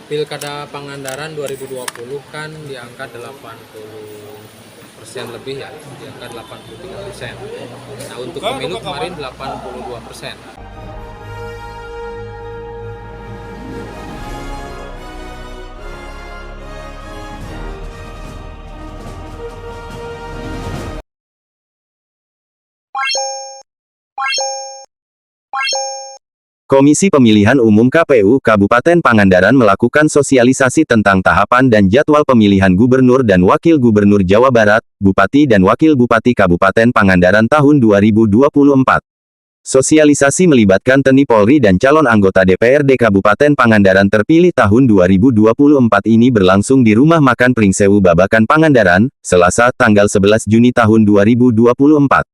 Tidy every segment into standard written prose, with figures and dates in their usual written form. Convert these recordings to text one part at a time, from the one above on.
Pilkada Pangandaran 2020 kan di angka 80% lebih ya, di angka 83%. Nah, untuk pemilu kemarin 82%. Komisi Pemilihan Umum KPU Kabupaten Pangandaran melakukan sosialisasi tentang tahapan dan jadwal pemilihan Gubernur dan Wakil Gubernur Jawa Barat, Bupati dan Wakil Bupati Kabupaten Pangandaran tahun 2024. Sosialisasi melibatkan TNI Polri dan calon anggota DPRD Kabupaten Pangandaran terpilih tahun 2024 ini berlangsung di Rumah Makan Pringsewu Babakan Pangandaran, Selasa, tanggal 11 Juni tahun 2024.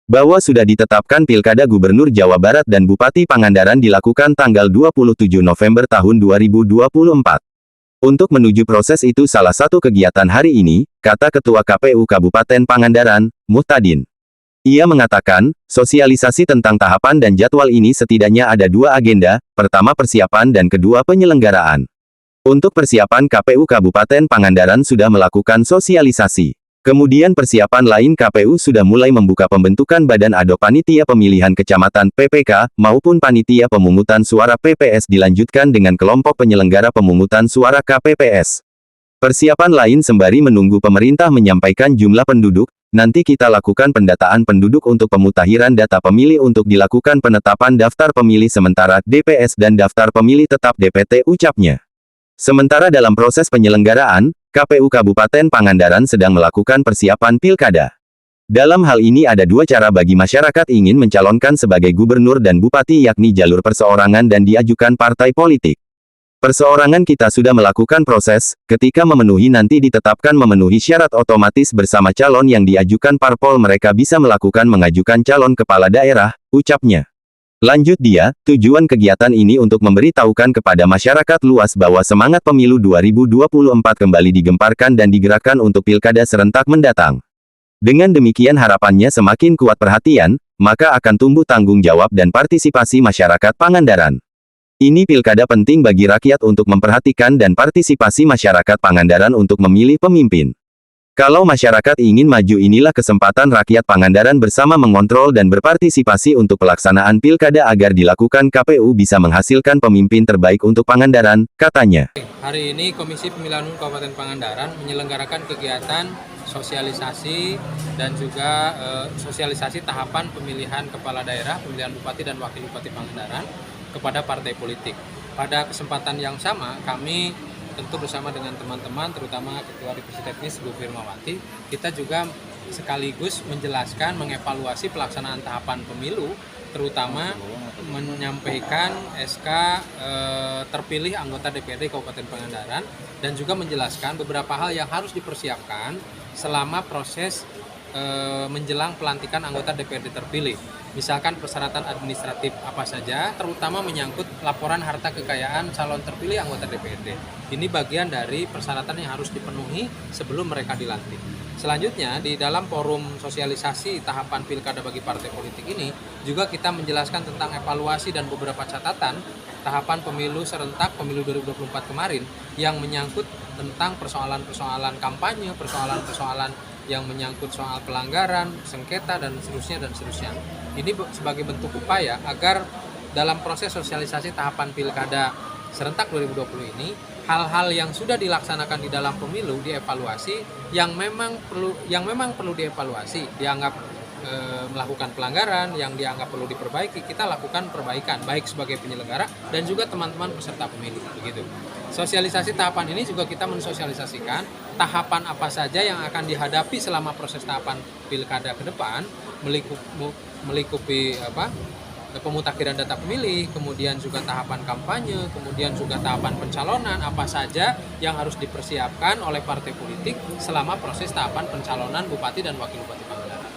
Bahwa sudah ditetapkan Pilkada Gubernur Jawa Barat dan Bupati Pangandaran dilakukan tanggal 27 November tahun 2024. Untuk menuju proses itu salah satu kegiatan hari ini, kata Ketua KPU Kabupaten Pangandaran, Muhtadin. Ia mengatakan, sosialisasi tentang tahapan dan jadwal ini setidaknya ada dua agenda, pertama persiapan dan kedua penyelenggaraan. Untuk persiapan KPU Kabupaten Pangandaran sudah melakukan sosialisasi. Kemudian persiapan lain KPU sudah mulai membuka pembentukan Badan Ad hoc Panitia Pemilihan Kecamatan PPK, maupun Panitia Pemungutan Suara PPS dilanjutkan dengan kelompok penyelenggara pemungutan suara KPPS. Persiapan lain sembari menunggu pemerintah menyampaikan jumlah penduduk, nanti kita lakukan pendataan penduduk untuk pemutakhiran data pemilih untuk dilakukan penetapan daftar pemilih sementara DPS dan daftar pemilih tetap DPT ucapnya. Sementara dalam proses penyelenggaraan, KPU Kabupaten Pangandaran sedang melakukan persiapan pilkada. Dalam hal ini ada dua cara bagi masyarakat ingin mencalonkan sebagai gubernur dan bupati yakni jalur perseorangan dan diajukan partai politik. Perseorangan kita sudah melakukan proses, ketika memenuhi nanti ditetapkan memenuhi syarat otomatis bersama calon yang diajukan parpol mereka bisa melakukan mengajukan calon kepala daerah, ucapnya. Lanjut dia, tujuan kegiatan ini untuk memberitahukan kepada masyarakat luas bahwa semangat pemilu 2024 kembali digemparkan dan digerakkan untuk pilkada serentak mendatang. Dengan demikian harapannya semakin kuat perhatian, maka akan tumbuh tanggung jawab dan partisipasi masyarakat Pangandaran. Ini pilkada penting bagi rakyat untuk memperhatikan dan partisipasi masyarakat Pangandaran untuk memilih pemimpin. Kalau masyarakat ingin maju inilah kesempatan rakyat Pangandaran bersama mengontrol dan berpartisipasi untuk pelaksanaan pilkada agar dilakukan KPU bisa menghasilkan pemimpin terbaik untuk Pangandaran, katanya. Hari ini Komisi Pemilihan Umum Kabupaten Pangandaran menyelenggarakan kegiatan sosialisasi dan juga sosialisasi tahapan pemilihan kepala daerah, pemilihan bupati dan wakil bupati Pangandaran kepada partai politik. Pada kesempatan yang sama, kami tentu bersama dengan teman-teman, terutama Ketua Divisi Teknis Bu Firmawati, kita juga sekaligus menjelaskan, mengevaluasi pelaksanaan tahapan pemilu, terutama menyampaikan SK terpilih anggota DPRD Kabupaten Pangandaran, dan juga menjelaskan beberapa hal yang harus dipersiapkan selama proses menjelang pelantikan anggota DPRD terpilih. Misalkan persyaratan administratif apa saja, terutama menyangkut laporan harta kekayaan calon terpilih anggota DPRD. Ini bagian dari persyaratan yang harus dipenuhi sebelum mereka dilantik. Selanjutnya, di dalam forum sosialisasi tahapan pilkada bagi partai politik ini, juga kita menjelaskan tentang evaluasi dan beberapa catatan tahapan pemilu serentak pemilu 2024 kemarin yang menyangkut tentang persoalan-persoalan kampanye, persoalan-persoalan yang menyangkut soal pelanggaran, sengketa, dan seterusnya. Ini sebagai bentuk upaya agar dalam proses sosialisasi tahapan pilkada serentak 2020 ini, hal-hal yang sudah dilaksanakan di dalam pemilu dievaluasi, yang memang perlu dievaluasi, dianggap melakukan pelanggaran, yang dianggap perlu diperbaiki, kita lakukan perbaikan, baik sebagai penyelenggara dan juga teman-teman peserta pemilu. Begitu. Sosialisasi tahapan ini juga kita mensosialisasikan tahapan apa saja yang akan dihadapi selama proses tahapan pilkada ke depan, melikupi pemutakhiran data pemilih, kemudian juga tahapan kampanye, kemudian juga tahapan pencalonan, apa saja yang harus dipersiapkan oleh partai politik selama proses tahapan pencalonan bupati dan wakil bupati Pangandaran.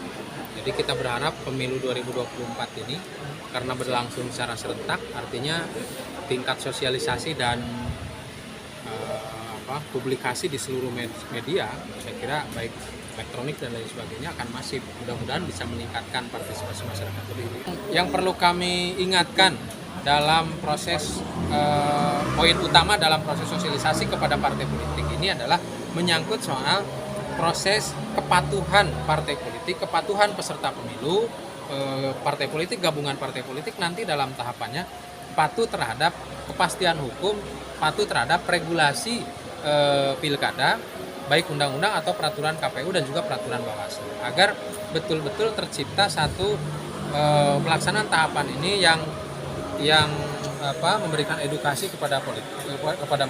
Jadi kita berharap pemilu 2024 ini karena berlangsung secara serentak, artinya tingkat sosialisasi dan publikasi di seluruh media, saya kira baik elektronik dan lain sebagainya akan masif. Mudah-mudahan bisa meningkatkan partisipasi masyarakat lebih. Yang perlu kami ingatkan dalam proses poin utama dalam proses sosialisasi kepada partai politik ini adalah menyangkut soal proses kepatuhan partai politik, kepatuhan peserta pemilu, partai politik, gabungan partai politik nanti dalam tahapannya patuh terhadap kepastian hukum, patuh terhadap regulasi pilkada, baik undang-undang atau peraturan KPU dan juga peraturan Bawaslu, agar betul-betul tercipta satu pelaksanaan tahapan ini yang memberikan edukasi kepada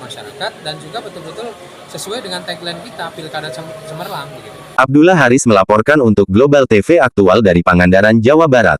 masyarakat dan juga betul-betul sesuai dengan tagline kita, Pilkada Cemerlang gitu. Abdullah Haris melaporkan untuk Global TV Aktual dari Pangandaran, Jawa Barat.